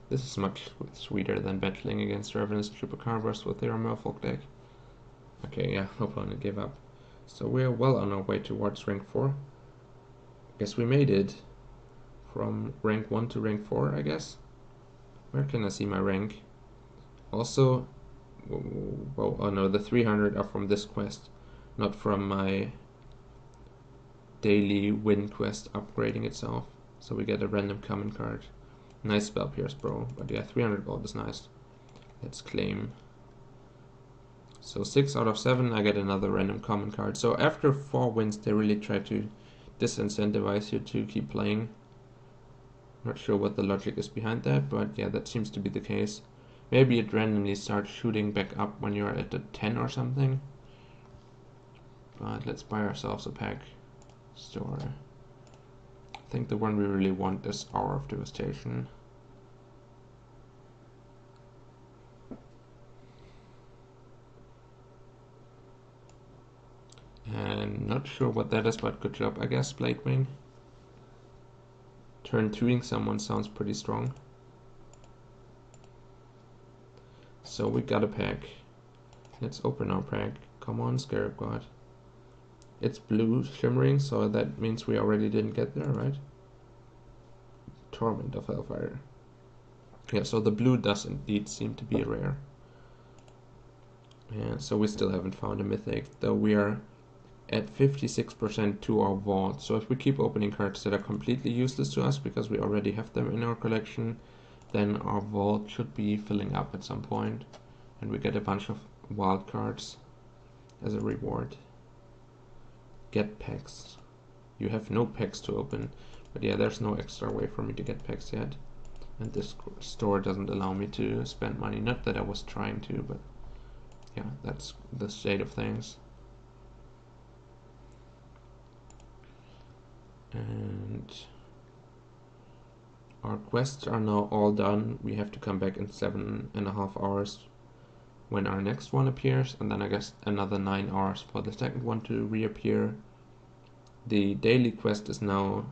This is much sweeter than battling against Ravenous Chupacabras with their Merfolk deck. Okay, yeah, opponent gave up. So we're well on our way towards rank 4. Guess we made it. From rank 1 to rank 4, I guess. Where can I see my rank? Also, well, oh no, the 300 are from this quest, not from my daily win quest upgrading itself. So we get a random common card. Nice Spell Pierce, bro. But yeah, 300 gold is nice. Let's claim. So 6 out of 7, I get another random common card. So after 4 wins, they really try to disincentivize you to keep playing. Not sure what the logic is behind that, but yeah, that seems to be the case. Maybe it randomly starts shooting back up when you're at a 10 or something. But let's buy ourselves a pack. Store. I think the one we really want is Hour of Devastation. And not sure what that is, but good job, I guess, Bladewing. Turn 2ing someone sounds pretty strong. So we got a pack. Let's open our pack. Come on, Scarab God. It's blue shimmering, so that means we already didn't get there, right? Torment of Hellfire. Yeah, so the blue does indeed seem to be rare. Yeah, so we still haven't found a mythic, though we are at 56% to our vault. So if we keep opening cards that are completely useless to us because we already have them in our collection, then our vault should be filling up at some point, and we get a bunch of wild cards as a reward. Get packs. You have no packs to open, but yeah, there's no extra way for me to get packs yet, and this store doesn't allow me to spend money. Not that I was trying to, but yeah, that's the state of things. And our quests are now all done. We have to come back in 7.5 hours when our next one appears, and then I guess another 9 hours for the second one to reappear. The daily quest is now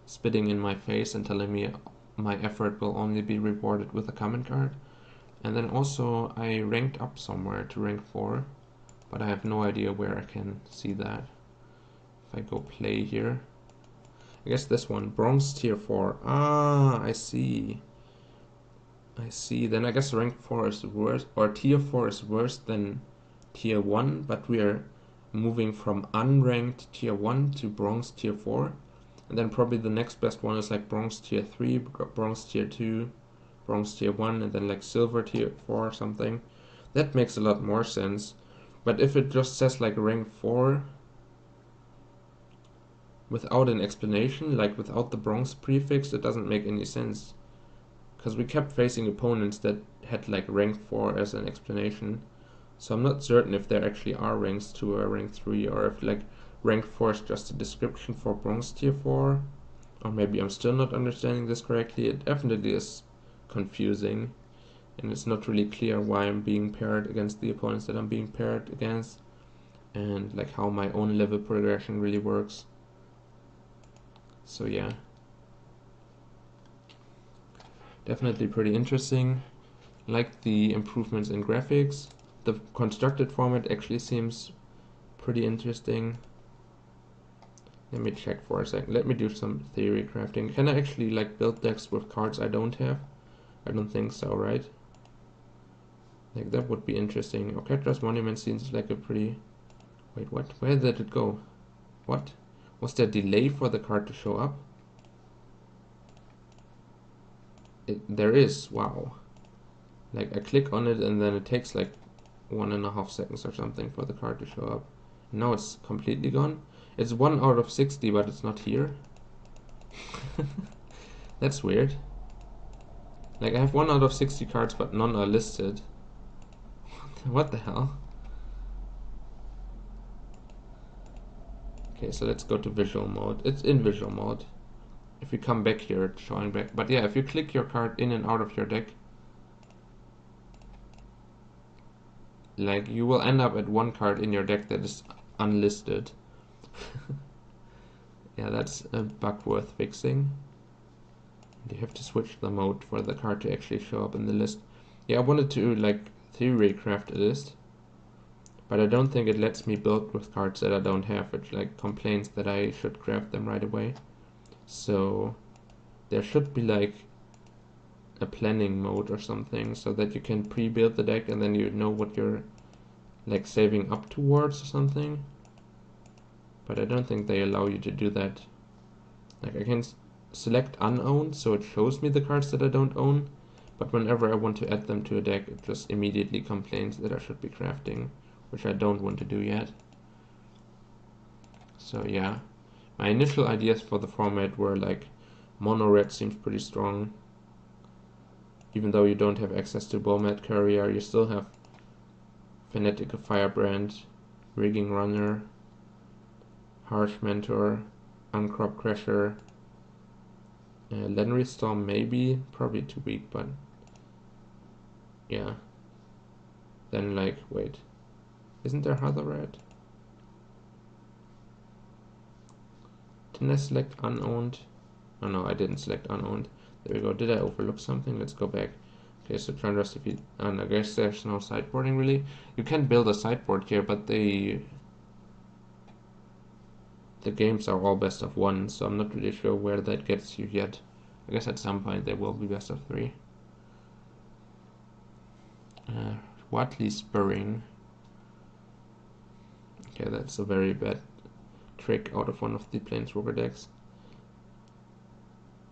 spitting in my face and telling me my effort will only be rewarded with a common card. And then also I ranked up somewhere to rank 4, but I have no idea where I can see that. If I go play here, I guess this one, bronze tier 4. Ah, I see. I see. Then I guess rank 4 is worse, or tier 4 is worse than tier 1, but we are moving from unranked tier 1 to bronze tier 4. And then probably the next best one is like bronze tier 3, bronze tier 2, bronze tier 1, and then like silver tier 4 or something. That makes a lot more sense. But if it just says like rank 4 without an explanation, like without the bronze prefix, it doesn't make any sense. Because we kept facing opponents that had like rank 4 as an explanation. So I'm not certain if there actually are ranks 2 or rank 3, or if like rank 4 is just a description for bronze tier 4. Or maybe I'm still not understanding this correctly. It definitely is confusing, and it's not really clear why I'm being paired against the opponents that I'm being paired against, and like how my own level progression really works. So yeah, definitely pretty interesting. Like the improvements in graphics. The constructed format actually seems pretty interesting. Let me check for a second. Let me do some theory crafting. Can I actually like build decks with cards I don't have? I don't think so, right? Like that would be interesting. Orchestra's Monument seems like a pretty... Wait, what? Where did it go? What? Was there a delay for the card to show up? There is. Wow. Like I click on it and then it takes like 1.5 seconds or something for the card to show up. Now it's completely gone. It's 1 out of 60, but it's not here. That's weird. Like I have 1 out of 60 cards, but none are listed. What the hell? Okay, so let's go to visual mode. It's in visual mode. If you come back here, it's showing back. But yeah, if you click your card in and out of your deck, like you will end up at 1 card in your deck that is unlisted. Yeah, that's a bug worth fixing. You have to switch the mode for the card to actually show up in the list. Yeah, I wanted to like theory craft a list, but I don't think it lets me build with cards that I don't have. It like complains that I should craft them right away. So there should be like a planning mode or something so that you can pre-build the deck and then you know what you're like saving up towards or something. But I don't think they allow you to do that. Like I can select unowned, so it shows me the cards that I don't own, but whenever I want to add them to a deck, it just immediately complains that I should be crafting, which I don't want to do yet. So yeah, my initial ideas for the format were like mono red seems pretty strong. Even though you don't have access to Bomat Courier, you still have Fanatical Firebrand, Rigging Runner, Harsh Mentor, Uncrop Crasher, Lenry Storm maybe, probably too weak, but yeah. Then like, wait, isn't there other red? Didn't I select unowned? Oh no, I didn't select unowned. There we go. Did I overlook something? Let's go back. Okay, so turn rest if you... And I guess there's no sideboarding really. You can build a sideboard here, but the games are all best of one, so I'm not really sure where that gets you yet. I guess at some point they will be best of three. Watley Spurring. Okay, that's a very bad trick out of one of the Planeswalker decks.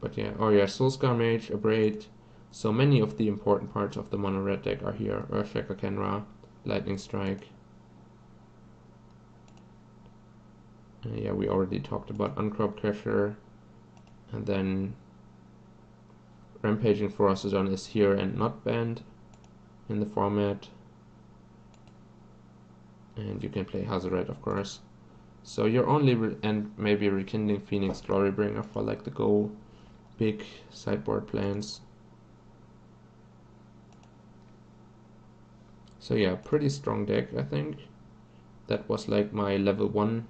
But yeah, oh yeah, Soulscar Mage, Abrade. So many of the important parts of the mono red deck are here. Earthshaker Kenra, Lightning Strike. Yeah, we already talked about Uncrop Crasher. And then Rampaging Ferocodon is here and not banned in the format. And you can play Hazoret, of course. So you're only, and maybe Rekindling Phoenix Glorybringer for like the go big sideboard plans. So yeah, pretty strong deck, I think. That was like my level 1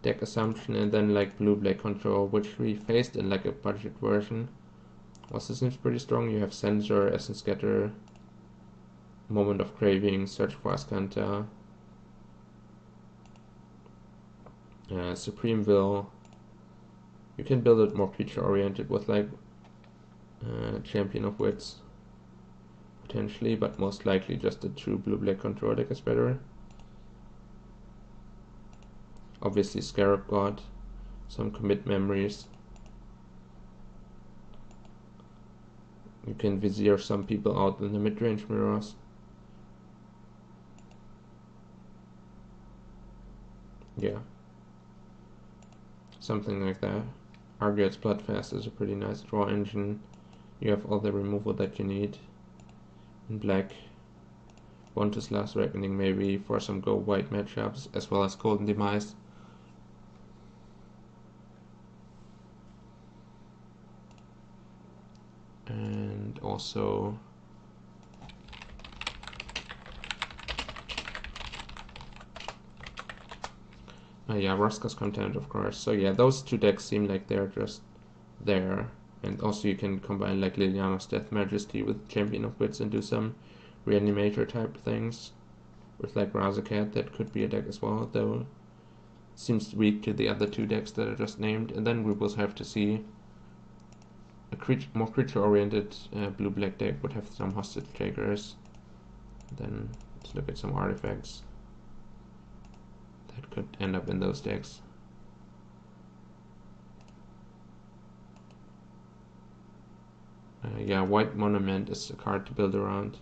deck assumption, and then like blue-black control, which we faced in like a budget version. Also seems pretty strong. You have Censor, Essence Scatter, Moment of Craving, Search for Ascanta, Supreme Will. You can build it more creature-oriented with like Champion of Wits, potentially, but most likely just a true blue-black control deck is better. Obviously Scarab God, some Commit Memories. You can Vizier some people out in the mid-range mirrors. Yeah. Something like that. Argyle's Bloodfast is a pretty nice draw engine. You have all the removal that you need. In black, Bontus Last Reckoning maybe for some go white matchups, as well as Golden Demise. And also yeah, Roska's Content, of course. So yeah, those two decks seem like they're just there. And also you can combine like Liliana's Death Majesty with Champion of Wits and do some Reanimator type things. With like Razakat, that could be a deck as well, though seems weak to the other two decks that I just named. And then we will have to see a more creature-oriented blue-black deck would have some Hostage Takers. Then let's look at some artifacts that could end up in those decks. Yeah, White Monument is a card to build around.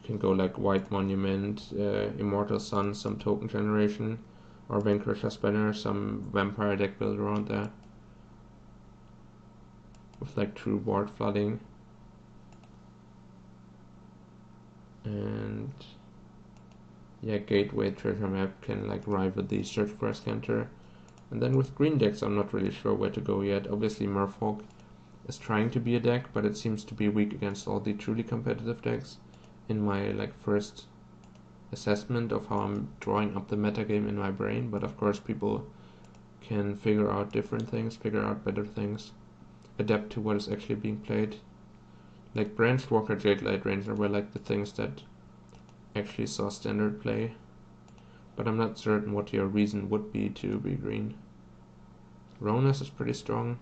You can go like White Monument, Immortal Sun, some token generation, or Vanquisher's Banner, some vampire deck build around there. With like true board flooding. And yeah, Gateway Treasure Map can like rival the Search for Ascanta. And then with green decks, I'm not really sure where to go yet. Obviously Merfolk is trying to be a deck, but it seems to be weak against all the truly competitive decks. In my like first assessment of how I'm drawing up the metagame in my brain, but of course people can figure out different things, figure out better things. adapt to what is actually being played. Like Branched Walker, Jade Light Ranger were like the things that actually saw standard play, but I'm not certain what your reason would be to be green. Ronus is pretty strong,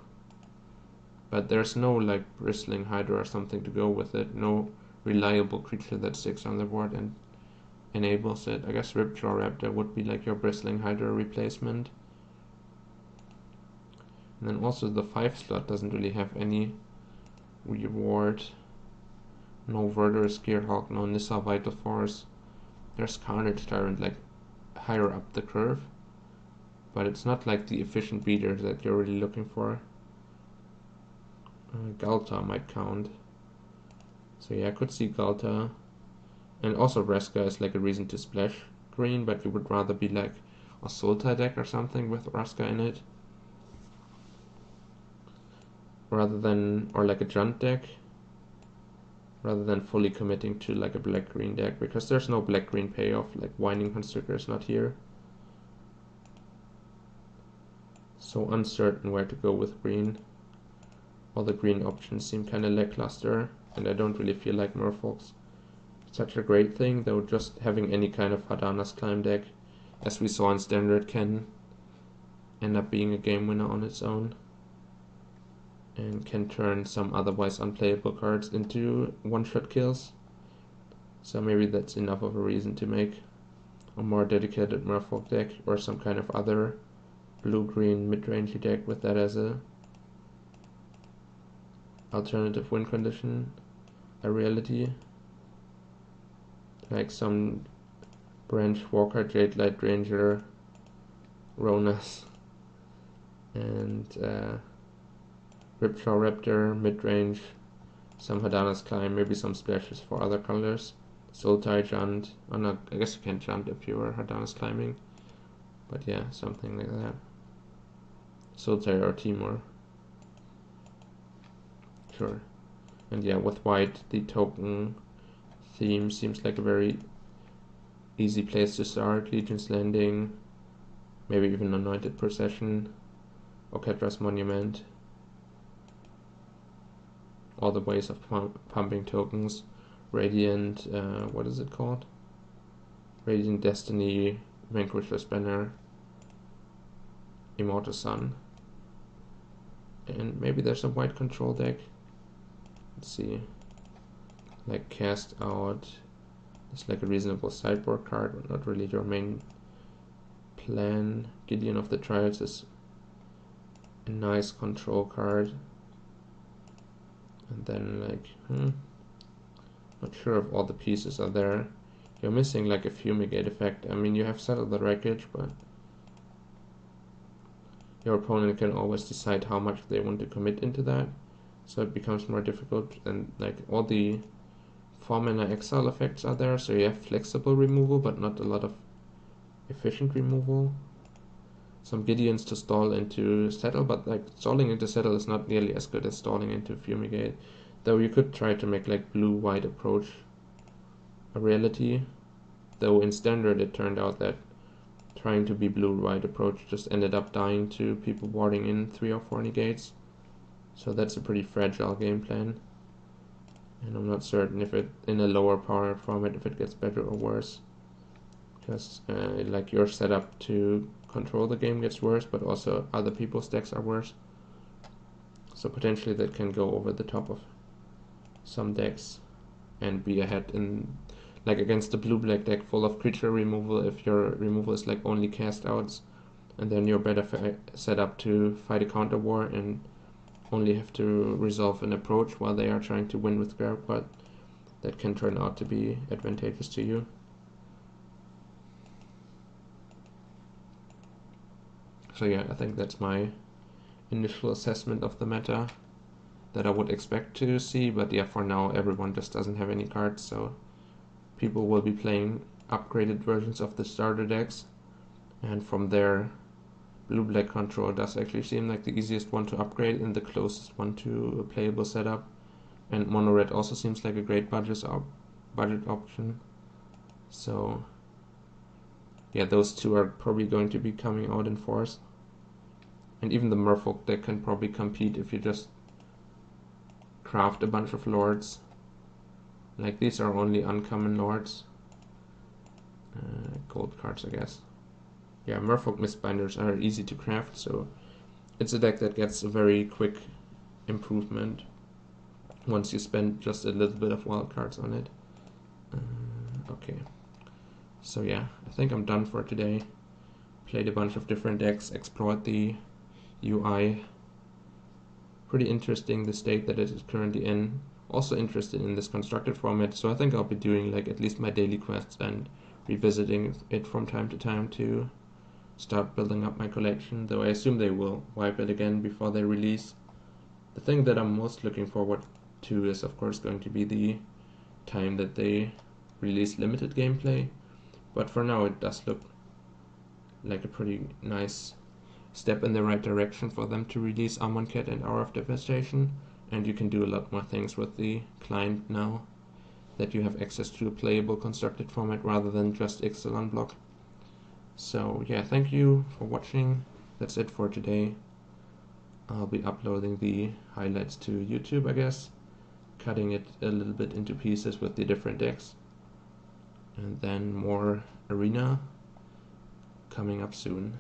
but there's no like Bristling Hydra or something to go with it, no reliable creature that sticks on the board and enables it. I guess Ripjaw Raptor would be like your Bristling Hydra replacement. And then also the 5 slot doesn't really have any reward. No Verdurous Gearhawk, no Nissa Vital Force. There's Carnage Tyrant like higher up the curve, but it's not like the efficient beater that you're really looking for. Galta might count. So yeah, I could see Galta. And also Vraska is like a reason to splash green, but you would rather be like a Sultai deck or something with Vraska in it, rather than, or like a Junt deck, rather than fully committing to like a black-green deck, because there's no black-green payoff, like Winding Constrictor is not here. So uncertain where to go with green. All the green options seem kind of lackluster, and I don't really feel like Merfolk's such a great thing, though just having any kind of Hadana's Climb deck, as we saw in Standard, can end up being a game winner on its own, and can turn some otherwise unplayable cards into one-shot kills. So maybe that's enough of a reason to make a more dedicated Merfolk deck, or some kind of other blue-green mid-rangey deck with that as a alternative win condition, a reality. Like some Branched Walker, Jade Light Ranger, Ronus, and Ripjaw Raptor, mid-range, some Hadana's Climb, maybe some splashes for other colors. Sultai Junt, oh no, I guess you can't Junt if you are Hadana's Climbing, but yeah, something like that. Sultai or Timur. Sure. And yeah, with white, the token theme seems like a very easy place to start. Legion's Landing, maybe even Anointed Procession, or Ketra's Monument. All the ways of pumping tokens. Radiant, what is it called? Radiant Destiny, Vanquisher's Banner, Immortal Sun. And maybe there's a white control deck. Let's see. Like Cast Out. It's like a reasonable sideboard card, but not really your main plan. Gideon of the Trials is a nice control card. And then like, not sure if all the pieces are there. You're missing like a Fumigate effect. I mean, you have Settle the Wreckage, but your opponent can always decide how much they want to commit into that. So it becomes more difficult, and like all the 4-mana exile effects are there, so you have flexible removal, but not a lot of efficient removal. Some Gideons to stall into Settle, but like stalling into Settle is not nearly as good as stalling into Fumigate. Though you could try to make like blue-white approach a reality. Though in Standard it turned out that trying to be blue-white approach just ended up dying to people warding in 3 or 4 negates. So that's a pretty fragile game plan. And I'm not certain if it, in a lower power format, if it gets better or worse. Because like your setup to control the game gets worse, but also other people's decks are worse. So potentially that can go over the top of some decks and be ahead in, like against the blue-black deck full of creature removal, if your removal is like only cast outs, and then you're better set up to fight a counter war and only have to resolve an approach while they are trying to win with grab, but that can turn out to be advantageous to you. So yeah, I think that's my initial assessment of the meta that I would expect to see, but yeah, for now everyone just doesn't have any cards, so people will be playing upgraded versions of the starter decks, and from there blue-black control does actually seem like the easiest one to upgrade and the closest one to a playable setup, and mono-red also seems like a great budget option. So yeah, those two are probably going to be coming out in force, and even the Merfolk deck can probably compete if you just craft a bunch of lords. Like, these are only uncommon lords. Gold cards, I guess. Yeah, Merfolk Mistbinders are easy to craft, so it's a deck that gets a very quick improvement once you spend just a little bit of wild cards on it. Okay, so yeah, I think I'm done for today. Played a bunch of different decks, explored the UI. Pretty interesting, the state that it is currently in. Also interested in this constructed format, so I think I'll be doing like at least my daily quests and revisiting it from time to time to start building up my collection, though I assume they will wipe it again before they release. The thing that I'm most looking forward to is of course going to be the time that they release limited gameplay, but for now it does look like a pretty nice step in the right direction for them to release Amonkhet and Hour of Devastation, and you can do a lot more things with the client now that you have access to a playable constructed format rather than just Ixalan block. So yeah, thank you for watching. That's it for today. I'll be uploading the highlights to YouTube, I guess, cutting it a little bit into pieces with the different decks, and then more Arena coming up soon.